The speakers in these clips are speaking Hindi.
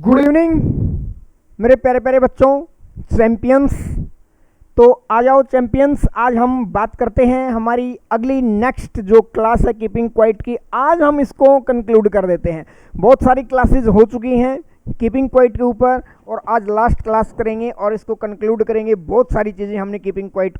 गुड इवनिंग मेरे प्यारे प्यारे बच्चों, चैंपियंस। तो आ जाओ चैंपियंस, आज हम बात करते हैं हमारी अगली नेक्स्ट जो क्लास है कीपिंग क्वाइट की। आज हम इसको कंक्लूड कर देते हैं। बहुत सारी क्लासेस हो चुकी हैं कीपिंग क्वाइट के ऊपर और आज लास्ट क्लास करेंगे और इसको कंक्लूड करेंगे। बहुत सारी चीज़ें हमने कीपिंग क्वाइट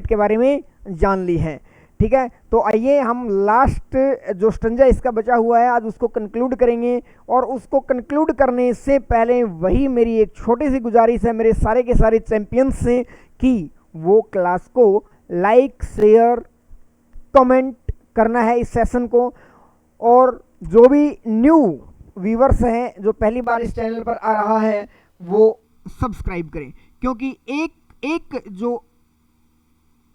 के बारे में जान ली हैं, ठीक है। तो आइए हम लास्ट जो स्टंजा इसका बचा हुआ है आज उसको कंक्लूड करेंगे। और उसको कंक्लूड करने से पहले वही मेरी एक छोटी सी गुजारिश है मेरे सारे के सारे चैंपियंस से कि वो क्लास को लाइक शेयर कमेंट करना है इस सेशन को। और जो भी न्यू व्यूवर्स हैं जो पहली बार इस चैनल पर आ रहा है वो सब्सक्राइब करें, क्योंकि एक जो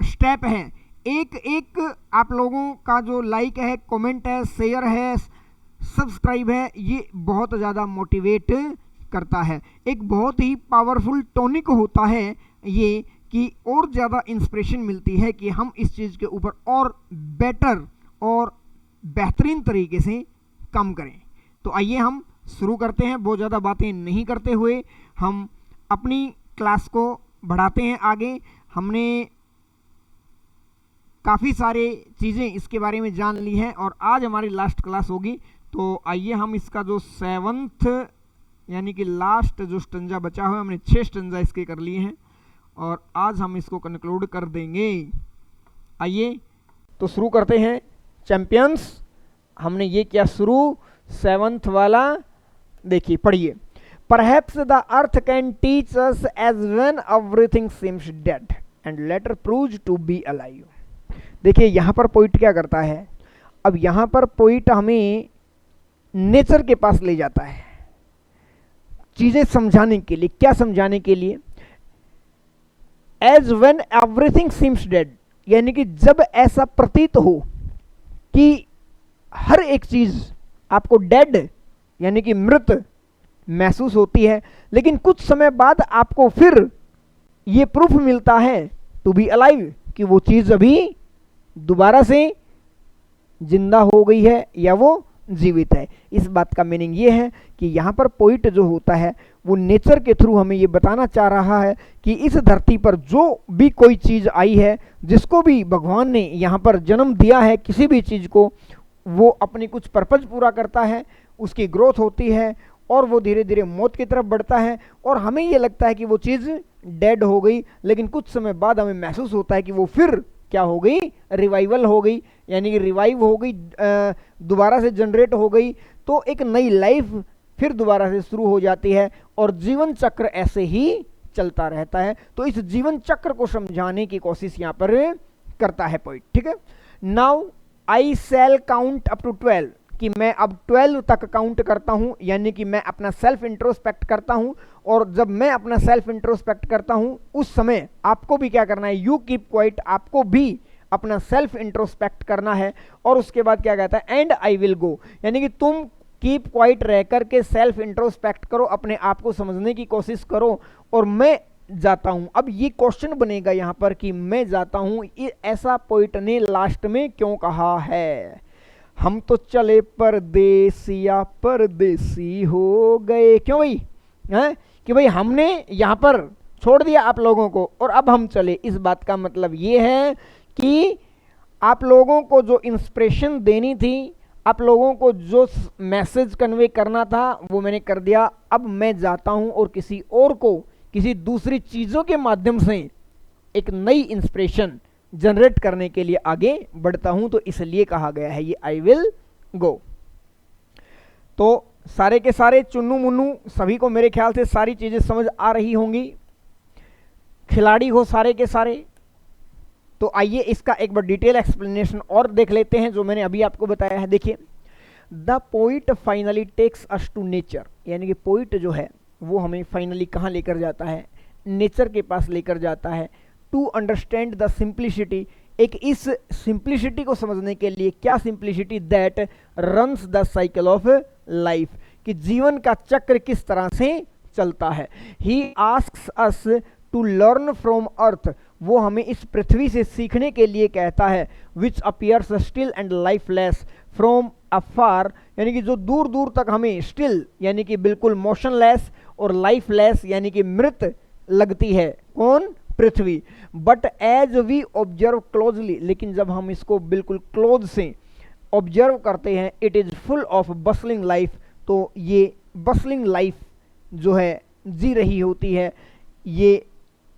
स्टेप है, एक आप लोगों का जो लाइक है, कमेंट है, शेयर है, सब्सक्राइब है, ये बहुत ज़्यादा मोटिवेट करता है। एक बहुत ही पावरफुल टॉनिक होता है ये, कि और ज़्यादा इंस्पिरेशन मिलती है कि हम इस चीज़ के ऊपर और बेटर और बेहतरीन तरीके से काम करें। तो आइए हम शुरू करते हैं। बहुत ज़्यादा बातें नहीं करते हुए हम अपनी क्लास को बढ़ाते हैं आगे। हमने काफ़ी सारे चीज़ें इसके बारे में जान ली हैं और आज हमारी लास्ट क्लास होगी। तो आइए हम इसका जो 7th यानी कि लास्ट जो स्टंजा बचा हुआ है, हमने 6 स्टंजा इसके कर लिए हैं और आज हम इसको कंक्लूड कर देंगे। आइए तो शुरू करते हैं चैंपियंस। हमने ये किया शुरू 7th वाला, देखिए पढ़िए। Perhaps the earth can teach us as when everything seems dead and later proves to be alive. देखिए यहाँ पर पोइट क्या करता है, अब यहाँ पर पोइट हमें नेचर के पास ले जाता है चीज़ें समझाने के लिए। क्या समझाने के लिए? As when everything seems dead, यानी कि जब ऐसा प्रतीत हो कि हर एक चीज़ आपको डेड यानी कि मृत महसूस होती है, लेकिन कुछ समय बाद आपको फिर ये प्रूफ मिलता है टू बी अलाइव कि वो चीज़ अभी दोबारा से जिंदा हो गई है या वो जीवित है। इस बात का मीनिंग ये है कि यहाँ पर पोइट जो होता है वो नेचर के थ्रू हमें ये बताना चाह रहा है कि इस धरती पर जो भी कोई चीज़ आई है, जिसको भी भगवान ने यहाँ पर जन्म दिया है, किसी भी चीज़ को, वो अपनी कुछ पर्पज पूरा करता है, उसकी ग्रोथ होती है और वो धीरे धीरे मौत की तरफ बढ़ता है। और हमें ये लगता है कि वो चीज़ डेड हो गई, लेकिन कुछ समय बाद हमें महसूस होता है कि वो फिर क्या हो गई, रिवाइवल हो गई, यानी कि रिवाइव हो गई, दोबारा से जनरेट हो गई। तो एक नई लाइफ फिर दोबारा से शुरू हो जाती है और जीवन चक्र ऐसे ही चलता रहता है। तो इस जीवन चक्र को समझाने की कोशिश यहाँ पर करता है पोइट, ठीक है। Now I shall count up to 12, कि मैं अब 12 तक काउंट करता हूं, यानी कि मैं अपना सेल्फ इंट्रोस्पेक्ट करता हूं। और जब मैं अपना सेल्फ इंट्रोस्पेक्ट करता हूं उस समय आपको भी क्या करना है, यू कीप क्वाइट, आपको भी अपना सेल्फ इंट्रोस्पेक्ट करना है। और उसके बाद क्या कहता है, एंड आई विल गो, यानी कि तुम कीप क्वाइट रह करके सेल्फ इंट्रोस्पेक्ट करो, अपने आप को समझने की कोशिश करो और मैं जाता हूं। अब ये क्वेश्चन बनेगा यहां पर कि मैं जाता हूं, ऐसा पोइट ने लास्ट में क्यों कहा है? हम तो चले परदेसिया परदेसी हो गए, क्यों भाई हैं? कि भाई हमने यहाँ पर छोड़ दिया आप लोगों को और अब हम चले। इस बात का मतलब ये है कि आप लोगों को जो इंस्पिरेशन देनी थी, आप लोगों को जो मैसेज कन्वे करना था वो मैंने कर दिया। अब मैं जाता हूँ और किसी और को किसी दूसरी चीज़ों के माध्यम से एक नई इंस्पिरेशन जनरेट करने के लिए आगे बढ़ता हूं। तो इसलिए कहा गया है ये आई विल गो। तो सारे के सारे चुन्नू मुन्नू सभी को मेरे ख्याल से सारी चीजें समझ आ रही होंगी, खिलाड़ी हो सारे के सारे। तो आइए इसका एक बार डिटेल एक्सप्लेनेशन और देख लेते हैं जो मैंने अभी आपको बताया है। देखिए, the poet finally takes us to nature, यानी कि पोइट जो है वो हमें फाइनली कहाँ लेकर जाता है, नेचर के पास लेकर जाता है। टू अंडरस्टैंड द सिंप्लिसिटी, एक इस सिंप्लिसिटी को समझने के लिए, क्या simplicity, that runs the cycle of life, कि जीवन का चक्र किस तरह से चलता है। He asks us to learn from earth, वो हमें इस पृथ्वी से सीखने के लिए कहता है, which appears still and lifeless, from afar, यानी कि जो दूर दूर तक हमें स्टिल यानी कि बिल्कुल मोशनलेस और लाइफलेस यानी कि मृत लगती है। कौन? पृथ्वी। But as we observe closely, लेकिन जब हम इसको बिल्कुल क्लोज से ऑब्जर्व करते हैं, it is full of bustling life, तो ये बसलिंग लाइफ जो है जी रही होती है। ये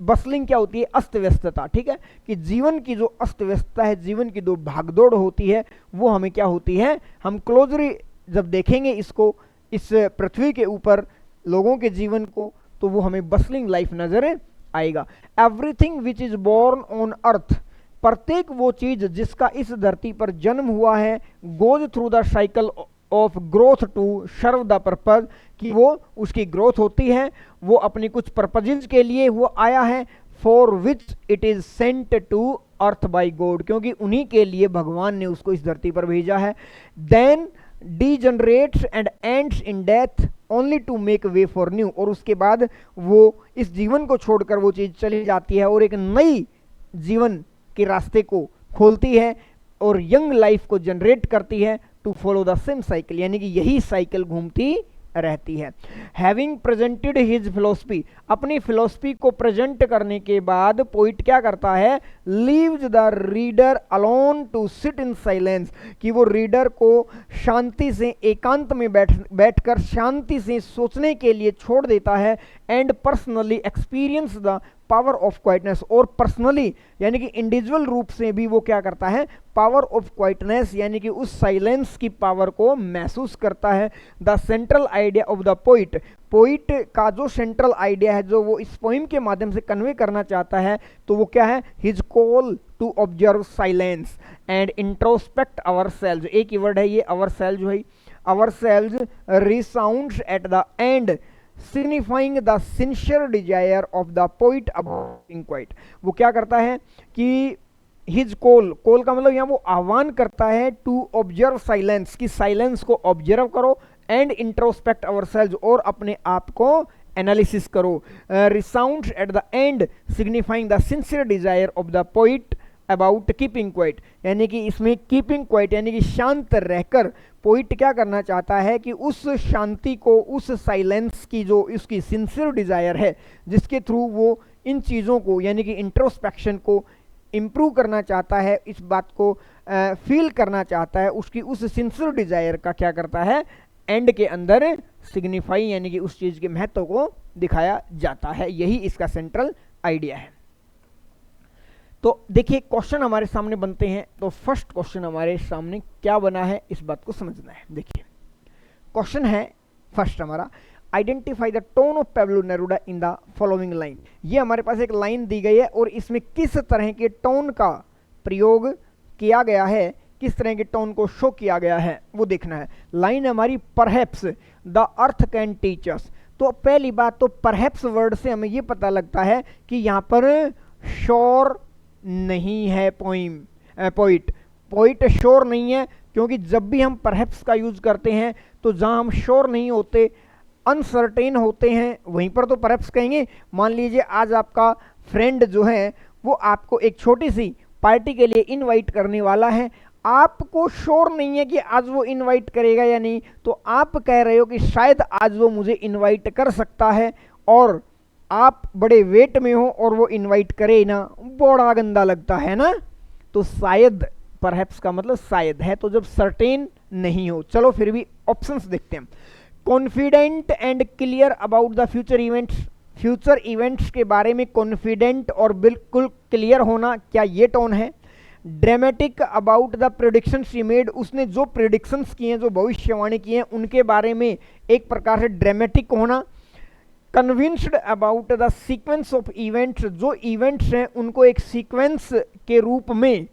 बसलिंग क्या होती है? अस्त व्यस्तता। ठीक है, कि जीवन की जो अस्त व्यस्तता है, जीवन की जो भागदौड़ होती है, वो हमें क्या होती है, हम क्लोजली जब देखेंगे इसको, इस पृथ्वी के ऊपर लोगों के जीवन को, तो वो हमें बसलिंग लाइफ नजर आएगा। Everything which is born on earth, प्रत्येक वो चीज जिसका इस धरती पर जन्म हुआ है, goes through the cycle of growth to serve the purpose, कि वो उसकी ग्रोथ होती है, वो अपनी कुछ पर्पजेज के लिए वो आया है। For which it is sent to earth by God, क्योंकि उन्हीं के लिए भगवान ने उसको इस धरती पर भेजा है। Then degenerates and ends in death only to make way for new, और उसके बाद वो इस जीवन को छोड़कर वो चीज चली जाती है और एक नई जीवन के रास्ते को खोलती है और यंग लाइफ को जनरेट करती है, to follow the same cycle, यानी कि यही साइकिल घूमती रहती है। हैविंग प्रेजेंटेड हिज फिलोसफी, अपनी फिलोसफी को प्रेजेंट करने के बाद पोइट क्या करता है? Leaves the reader alone to sit in silence, कि वो रीडर को शांति से एकांत में बैठकर शांति से सोचने के लिए छोड़ देता है। And personally experience the power of quietness, और पर्सनली यानी कि इंडिविजुअल रूप से भी वो क्या करता है? पावर ऑफ क्वाइटनेस यानी कि उस साइलेंस की पावर को महसूस करता है। The central idea of the poet, poet का जो सेंट्रल आइडिया है, जो वो इस पोइम के माध्यम से कन्वे करना चाहता है, तो वो क्या है? His call to observe silence and introspect ourselves, एक ही वर्ड है ये अवर सेल्स जो है, ourselves resounds at the end signifying the sincere desire of the poet about being quiet। वो क्या करता है कि हिज कॉल, कॉल का मतलब यहाँ वो आह्वान करता है टू ऑब्जर्व साइलेंस, कि साइलेंस को ऑब्जर्व करो, एंड इंट्रोस्पेक्ट अवरसेल्व्स, और अपने आप को एनालिसिस करो। Resounds at the end signifying the sincere desire of the poet about keeping quiet, यानी कि इसमें कीपिंग क्वाइट यानी कि शांत रहकर पोइट क्या करना चाहता है कि उस शांति को, उस साइलेंस की जो उसकी सिंसियर डिजायर है, जिसके थ्रू वो इन चीज़ों को यानी कि इंट्रोस्पेक्शन को इम्प्रूव करना चाहता है, इस बात को फील करना चाहता है, उसकी उस सिंसियर डिजायर का क्या करता है? एंड के अंदर सिग्निफाई यानी कि उस चीज़ के महत्व को दिखाया जाता है। यही इसका सेंट्रल आइडिया है। तो देखिए क्वेश्चन हमारे सामने बनते हैं, तो फर्स्ट क्वेश्चन हमारे सामने क्या बना है, इस बात को समझना है। देखिए क्वेश्चन है फर्स्ट हमारा, identify the tone of Pablo Neruda in the following line. ये हमारे पास एक लाइन दी गई है और इसमें किस तरह के टोन का प्रयोग किया गया है, किस तरह के टोन को शो किया गया है, वो देखना है। लाइन हमारी perhaps the earth can teach अस, तो पहली बात तो परहैप्स वर्ड से हमें ये पता लगता है कि यहाँ पर श्योर नहीं है पोइट श्योर नहीं है, क्योंकि जब भी हम परहैप्स का यूज करते हैं तो जहां हम श्योर नहीं होते, अनसर्टेन होते हैं, वहीं पर तो परहैप्स कहेंगे। मान लीजिए आज आपका फ्रेंड जो है वो आपको एक छोटी सी पार्टी के लिए इनवाइट करने वाला है, आपको श्योर नहीं है कि आज वो इनवाइट करेगा या नहीं, तो आप कह रहे हो कि शायद आज वो मुझे इनवाइट कर सकता है, और आप बड़े वेट में हो और वो इनवाइट करे ना, बड़ा गंदा लगता है ना, तो शायद परहैप्स का मतलब शायद है, तो जब सर्टेन नहीं हो। चलो फिर भी ऑप्शंस देखते हैं। Confident and clear about the future events, future events के बारे में कॉन्फिडेंट और बिल्कुल क्लियर होना, क्या ये टोन है? Dramatic about the predictions he made, उसने जो प्रेडिक्शंस किए हैं, जो भविष्यवाणी की हैं, उनके बारे में एक प्रकार से ड्रामेटिक होना। Convinced about the sequence of events, जो इवेंट्स हैं उनको एक सीक्वेंस के रूप में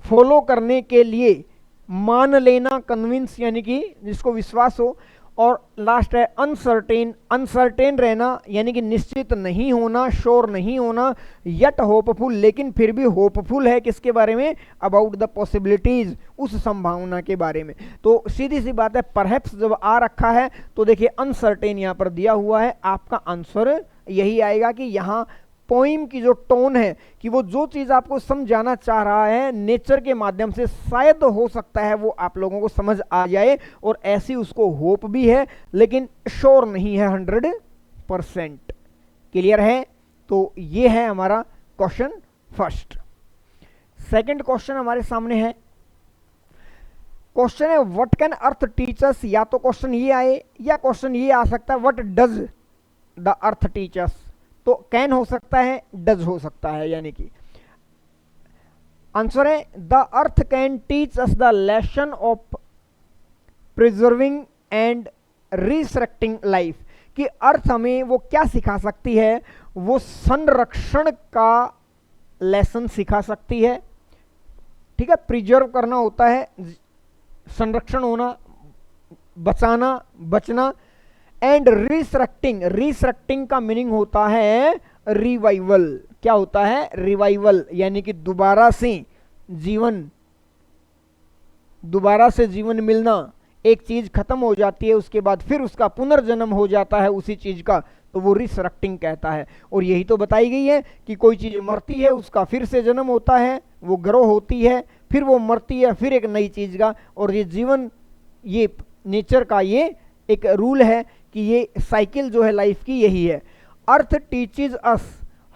फॉलो करने के लिए मान लेना, कन्विंस यानी कि जिसको विश्वास हो। और लास्ट है अनसर्टेन, अनसर्टेन रहना यानी कि निश्चित नहीं होना, श्योर नहीं होना, यट होपफुल, लेकिन फिर भी होपफुल है किसके बारे में? अबाउट द पॉसिबिलिटीज, उस संभावना के बारे में। तो सीधी सी बात है, परहैप्स जब आ रखा है तो देखिए अनसर्टेन यहाँ पर दिया हुआ है, आपका आंसर यही आएगा कि यहाँ पोइम की जो टोन है कि वो जो चीज़ आपको समझाना चाह रहा है नेचर के माध्यम से, शायद हो सकता है वो आप लोगों को समझ आ जाए, और ऐसी उसको होप भी है, लेकिन श्योर नहीं है 100%। क्लियर है? तो ये है हमारा क्वेश्चन फर्स्ट। सेकंड क्वेश्चन हमारे सामने है, क्वेश्चन है what can earth teach us. या तो क्वेश्चन ये आए या क्वेश्चन ये आ सकता है what does the earth teach us. तो कैन हो सकता है, डज हो सकता है, यानी कि आंसर है the earth can teach us the lesson of preserving and resurrecting life. कि अर्थ हमें वो क्या सिखा सकती है, वो संरक्षण का लेसन सिखा सकती है। ठीक है, प्रिजर्व करना होता है, संरक्षण होना, बचाना, बचना। एंड रिसरेक्टिंग, रिसरेक्टिंग का मीनिंग होता है रिवाइवल। क्या होता है? रिवाइवल, यानी कि दोबारा से जीवन, दोबारा से जीवन मिलना। एक चीज खत्म हो जाती है, उसके बाद फिर उसका पुनर्जन्म हो जाता है उसी चीज का, तो वो रिसरेक्टिंग कहता है। और यही तो बताई गई है कि कोई चीज मरती है, उसका फिर से जन्म होता है, वो ग्रो होती है, फिर वो मरती है, फिर एक नई चीज का। और ये जीवन, ये नेचर का ये एक रूल है कि ये साइकिल जो है लाइफ की यही है। Earth teaches us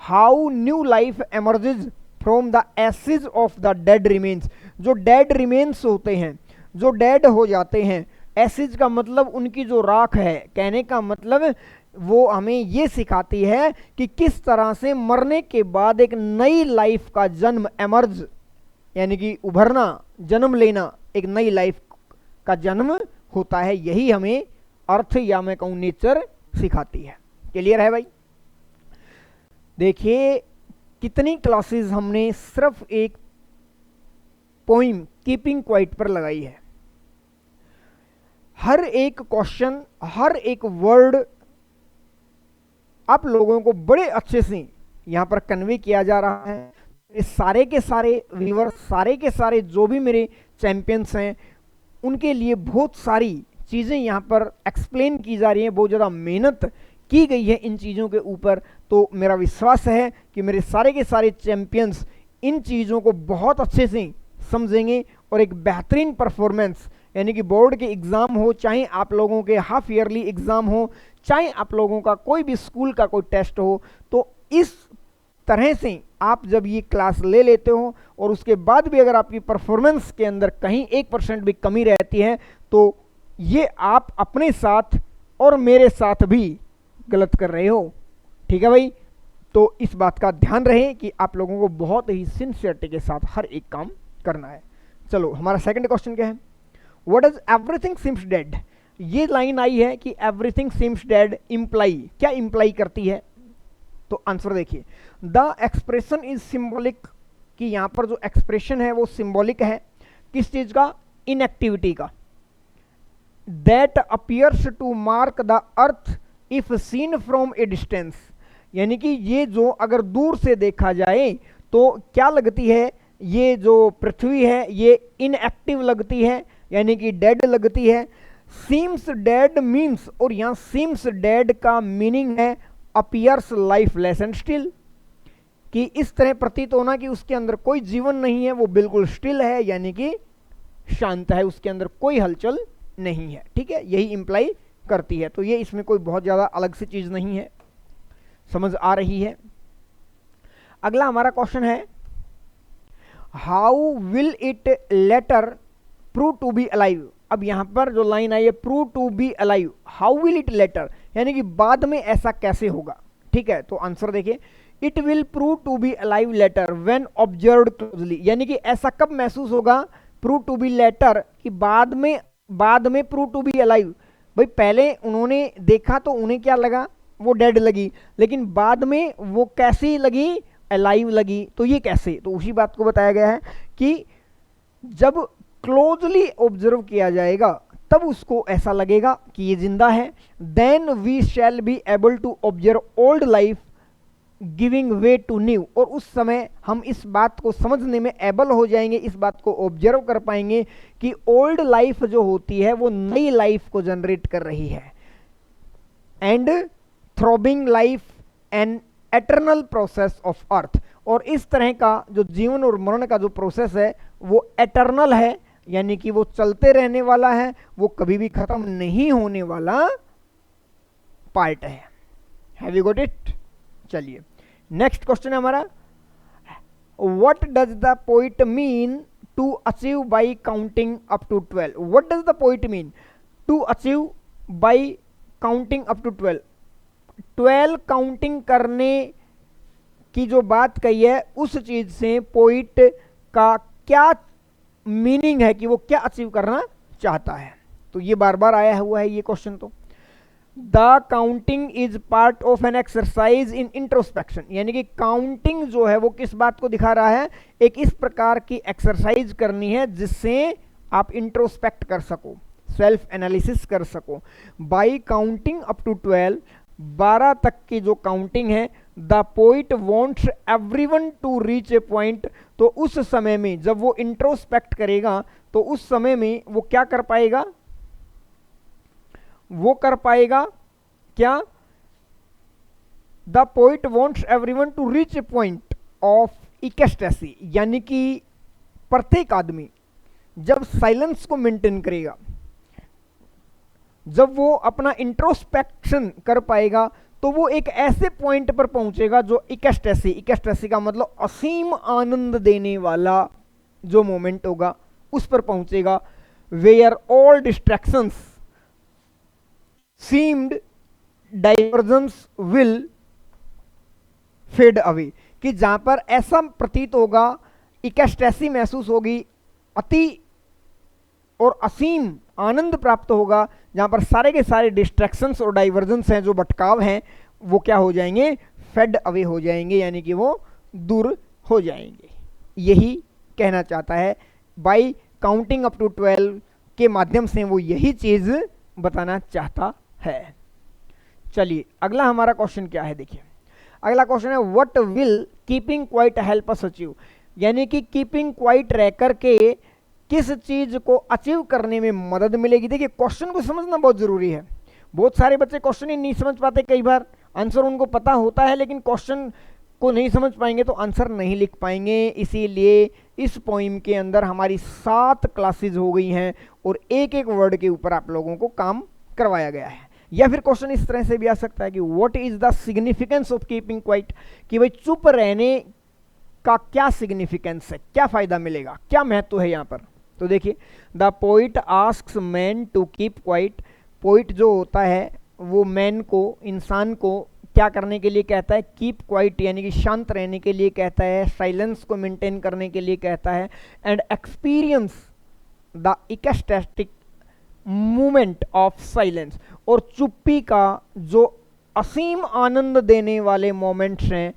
how new life emerges from the ashes of the dead remains. जो डेड रिमेन्स होते हैं, जो डेड हो जाते हैं, एसेज का मतलब उनकी जो राख है, कहने का मतलब वो हमें ये सिखाती है कि किस तरह से मरने के बाद एक नई लाइफ का जन्म, एमर्ज यानी कि उभरना, जन्म लेना, एक नई लाइफ का जन्म होता है। यही हमें अर्थ या मैं कहूं नेचर सिखाती है। क्लियर है भाई? देखिए कितनी क्लासेस हमने सिर्फ एक पोइम कीपिंग क्वाइट पर लगाई है। हर एक क्वेश्चन, हर एक वर्ड आप लोगों को बड़े अच्छे से यहां पर कन्वे किया जा रहा है। इस सारे के सारे व्यूअर्स, सारे के सारे जो भी मेरे चैंपियंस हैं, उनके लिए बहुत सारी चीज़ें यहाँ पर एक्सप्लेन की जा रही हैं, बहुत ज़्यादा मेहनत की गई है इन चीज़ों के ऊपर। तो मेरा विश्वास है कि मेरे सारे के सारे चैंपियंस इन चीज़ों को बहुत अच्छे से समझेंगे और एक बेहतरीन परफॉर्मेंस, यानी कि बोर्ड के एग्ज़ाम हो, चाहे आप लोगों के हाफ ईयरली एग्ज़ाम हो, चाहे आप लोगों का कोई भी स्कूल का कोई टेस्ट हो, तो इस तरह से आप जब ये क्लास ले लेते हो और उसके बाद भी अगर आपकी परफॉर्मेंस के अंदर कहीं 1% भी कमी रहती है, तो ये आप अपने साथ और मेरे साथ भी गलत कर रहे हो। ठीक है भाई? तो इस बात का ध्यान रहे कि आप लोगों को बहुत ही सिंसियरिटी के साथ हर एक काम करना है। चलो हमारा सेकंड क्वेश्चन क्या है? What does everything seems dead. ये लाइन आई है कि एवरीथिंग सीम्स डेड इंप्लाई, क्या इंप्लाई करती है? तो आंसर देखिए, द एक्सप्रेशन इज सिंबॉलिक, कि यहां पर जो एक्सप्रेशन है वो सिंबॉलिक है। किस चीज का? इनएक्टिविटी का। That appears to mark the earth if seen from a distance, यानी कि ये जो अगर दूर से देखा जाए तो क्या लगती है, ये जो पृथ्वी है ये इनएक्टिव लगती है, यानी कि डेड लगती है। सीम्स डेड मीन्स, और यहां सीम्स डेड का मीनिंग है अपीयर्स लाइफलेस एंड स्टिल, कि इस तरह प्रतीत होना कि उसके अंदर कोई जीवन नहीं है, वो बिल्कुल स्टिल है, यानी कि शांत है, उसके अंदर कोई हलचल नहीं है। ठीक है, यही इंप्लाई करती है। तो ये इसमें कोई बहुत ज्यादा अलग सी चीज नहीं है, समझ आ रही है? अगला हमारा क्वेश्चन है, how will it later prove to be alive. अब यहां पर जो लाइन आई है prove to be alive, how will it later, यानी कि बाद में ऐसा कैसे होगा। ठीक है, तो आंसर देखिए, it will prove to be alive later when observed closely, यानी कि ऐसा कब महसूस होगा प्रूव टू बी लेटर, कि बाद में प्रूव टू बी अलाइव। भाई पहले उन्होंने देखा तो उन्हें क्या लगा, वो डेड लगी, लेकिन बाद में वो कैसी लगी, अलाइव लगी। तो ये कैसे? तो उसी बात को बताया गया है कि जब क्लोजली ऑब्जर्व किया जाएगा तब उसको ऐसा लगेगा कि ये जिंदा है। Then we shall be able to observe old life giving way to new, और उस समय हम इस बात को समझने में एबल हो जाएंगे, इस बात को ऑब्जर्व कर पाएंगे कि ओल्ड लाइफ जो होती है वो नई लाइफ को जनरेट कर रही है। And throbbing life and eternal process of earth. और इस तरह का जो जीवन और मरण का जो प्रोसेस है वो एटर्नल है, यानी कि वो चलते रहने वाला है, वो कभी भी खत्म नहीं होने वाला पार्ट है। Have you got it? चलिए नेक्स्ट क्वेश्चन है हमारा, what does the poet mean to achieve by counting up to 12? What does the poet mean to achieve by counting up to 12? 12 counting करने की जो बात कही है उस चीज से पोइट का क्या मीनिंग है कि वो क्या अचीव करना चाहता है? तो ये बार बार आया हुआ है ये क्वेश्चन। तो the counting is part of an exercise in introspection, यानी कि काउंटिंग जो है वो किस बात को दिखा रहा है? एक इस प्रकार की एक्सरसाइज करनी है जिससे आप इंट्रोस्पेक्ट कर सको, सेल्फ एनालिसिस कर सको। बाई काउंटिंग अप टू 12, 12 तक की जो काउंटिंग है, the poet wants everyone to reach a point. तो उस समय में जब वो इंट्रोस्पेक्ट करेगा तो उस समय में वो क्या कर पाएगा? वो कर पाएगा क्या? The poet wants everyone to reach a point of ecstasy, यानी कि प्रत्येक आदमी जब साइलेंस को मेंटेन करेगा, जब वो अपना इंट्रोस्पेक्शन कर पाएगा तो वो एक ऐसे पॉइंट पर पहुंचेगा जो इकेस्टेसी, इकेस्टेसी का मतलब असीम आनंद देने वाला जो मोमेंट होगा उस पर पहुंचेगा। Where all distractions seemed divergence will fade away, कि जहां पर ऐसा प्रतीत होगा, इकेस्टेसी महसूस होगी, अति और असीम आनंद प्राप्त होगा, जहां पर सारे के सारे डिस्ट्रैक्शंस और डाइवर्जेंस हैं, जो भटकाव हैं, वो क्या हो जाएंगे? फेड अवे हो जाएंगे, यानी कि वो दूर हो जाएंगे। यही कहना चाहता है बाई काउंटिंग अप टू 12 के माध्यम से, वो यही चीज बताना चाहता है। चलिए अगला हमारा क्वेश्चन क्या है, देखिए अगला क्वेश्चन है, what will keeping quiet help us achieve? यानी कि कीपिंग क्वाइट रह करके किस चीज को अचीव करने में मदद मिलेगी? देखिए क्वेश्चन को समझना बहुत जरूरी है। बहुत सारे बच्चे क्वेश्चन ही नहीं समझ पाते, कई बार आंसर उनको पता होता है लेकिन क्वेश्चन को नहीं समझ पाएंगे तो आंसर नहीं लिख पाएंगे। इसीलिए इस पोइम के अंदर हमारी 7 क्लासेज हो गई हैं और एक एक वर्ड के ऊपर आप लोगों को काम करवाया गया है। या फिर क्वेश्चन इस तरह से भी आ सकता है कि what is the significance of keeping quiet, कि भाई चुप रहने का क्या सिग्निफिकेंस है, क्या फायदा मिलेगा, क्या महत्व है यहाँ पर? तो देखिए, the poet asks man to keep quiet. Poet जो होता है वो मैन को, इंसान को क्या करने के लिए कहता है? कीप क्वाइट, यानी कि शांत रहने के लिए कहता है, साइलेंस को मेंटेन करने के लिए कहता है, and experience the ecstatic movement of silence, और चुप्पी का जो असीम आनंद देने वाले मोमेंट्स हैं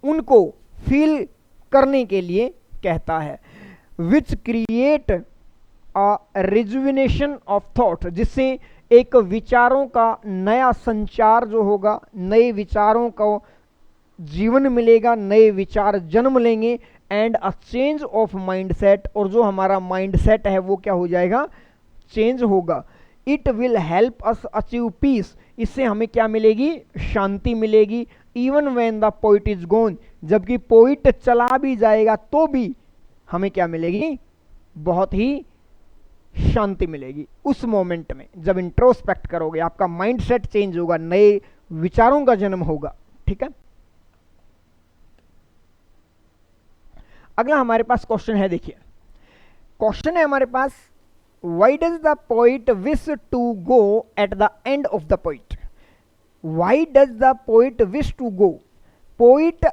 उनको फील करने के लिए कहता है। Which create a rejuvenation of thought, जिससे एक विचारों का नया संचार जो होगा, नए विचारों को जीवन मिलेगा, नए विचार जन्म लेंगे, and a change of mindset, और जो हमारा माइंडसेट है वो क्या हो जाएगा? चेंज होगा। It will help us achieve peace, इससे हमें क्या मिलेगी? शांति मिलेगी। Even when the poet is gone, जबकि पोइट चला भी जाएगा तो भी हमें क्या मिलेगी? बहुत ही शांति मिलेगी उस मोमेंट में। जब इंट्रोस्पेक्ट करोगे आपका माइंडसेट चेंज होगा, नए विचारों का जन्म होगा। ठीक है, अगला हमारे पास क्वेश्चन है, देखिए क्वेश्चन है हमारे पास, why does the poet wish to go at the end of the poet? Why does the poet wish to go? Poet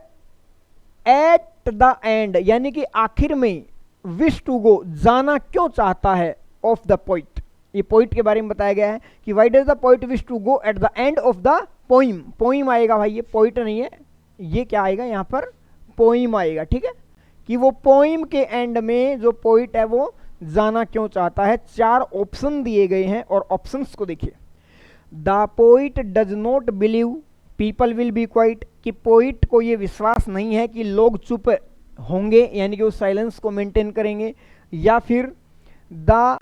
at the end, यानी कि आखिर में, विश टू गो, जाना क्यों चाहता है, ऑफ द पोइट। ये पोइट के बारे में बताया गया है कि why does the poet wish to go at the end of the poem. Poem आएगा भाई, ये पोइट नहीं है, ये क्या आएगा यहाँ पर? पोइम आएगा। ठीक है, कि वो पोइम के एंड में जो पोइट है वो जाना क्यों चाहता है। 4 ऑप्शन दिए गए हैं और ऑप्शंस को देखिए। The poet does not believe people will be quite, कि पोइट को ये विश्वास नहीं है कि लोग चुप होंगे, यानी कि वो साइलेंस को मेंटेन करेंगे। या फिर the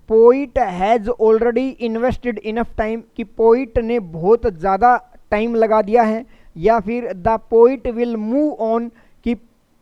poet has already invested enough time, कि पोइट ने बहुत ज़्यादा टाइम लगा दिया है। या फिर the poet will move on कि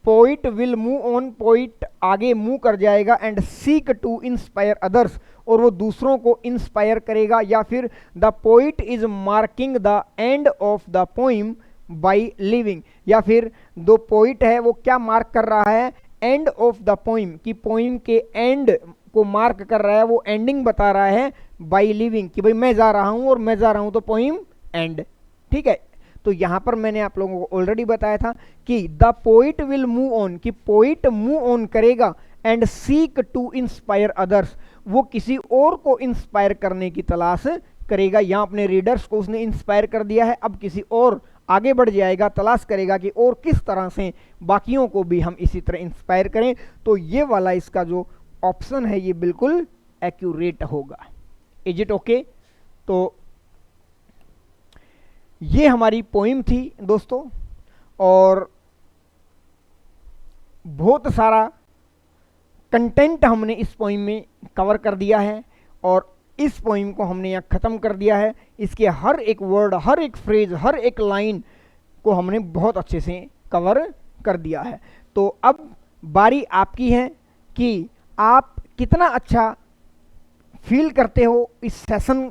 poet will move on, poet आगे मूव कर जाएगा, and seek to inspire others, और वो दूसरों को इंस्पायर करेगा, या फिर the poet is marking the end of the poem by living, या फिर दो पोइट है वो क्या मार्क कर रहा है, एंड ऑफ द पोइम कि पोइम के एंड को मार्क कर रहा है, वो एंडिंग बता रहा है बाई लिविंग कि भाई मैं जा रहा हूं और मैं जा रहा हूं तो पोइम एंड। ठीक है, तो यहां पर मैंने आप लोगों को ऑलरेडी बताया था कि the poet will move on कि पोइट मूव ऑन करेगा, and seek to inspire others वो किसी और को इंस्पायर करने की तलाश करेगा। यहां अपने रीडर्स को उसने इंस्पायर कर दिया है, अब किसी और आगे बढ़ जाएगा, तलाश करेगा कि और किस तरह से बाकियों को भी हम इसी तरह इंस्पायर करें। तो ये वाला इसका जो ऑप्शन है ये बिल्कुल एक्यूरेट होगा। Is it okay? तो ये हमारी पोइम थी दोस्तों, और बहुत सारा कंटेंट हमने इस पोइम में कवर कर दिया है, और इस पोइम को हमने यहाँ ख़त्म कर दिया है। इसके हर एक वर्ड, हर एक फ्रेज, हर एक लाइन को हमने बहुत अच्छे से कवर कर दिया है। तो अब बारी आपकी है कि आप कितना अच्छा फील करते हो इस सेशन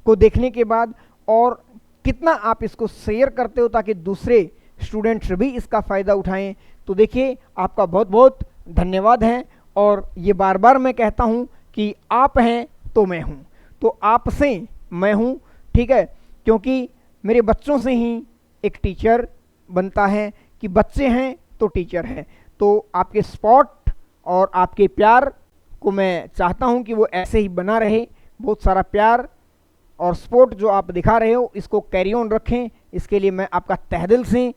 को देखने के बाद, और कितना आप इसको शेयर करते हो ताकि दूसरे स्टूडेंट्स भी इसका फ़ायदा उठाएं। तो देखिए, आपका बहुत बहुत धन्यवाद है, और ये बार बार मैं कहता हूँ कि आप हैं तो मैं हूँ, तो आपसे मैं हूँ, ठीक है, क्योंकि मेरे बच्चों से ही एक टीचर बनता है कि बच्चे हैं तो टीचर है। तो आपके सपोर्ट और आपके प्यार को मैं चाहता हूँ कि वो ऐसे ही बना रहे। बहुत सारा प्यार और सपोर्ट जो आप दिखा रहे हो इसको कैरी ऑन रखें, इसके लिए मैं आपका तहे दिल से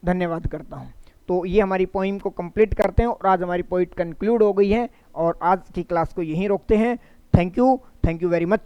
धन्यवाद करता हूँ। तो ये हमारी पोइम को कंप्लीट करते हैं, और आज हमारी पोइट कंक्लूड हो गई है, और आज की क्लास को यहीं रोकते हैं। Thank you very much.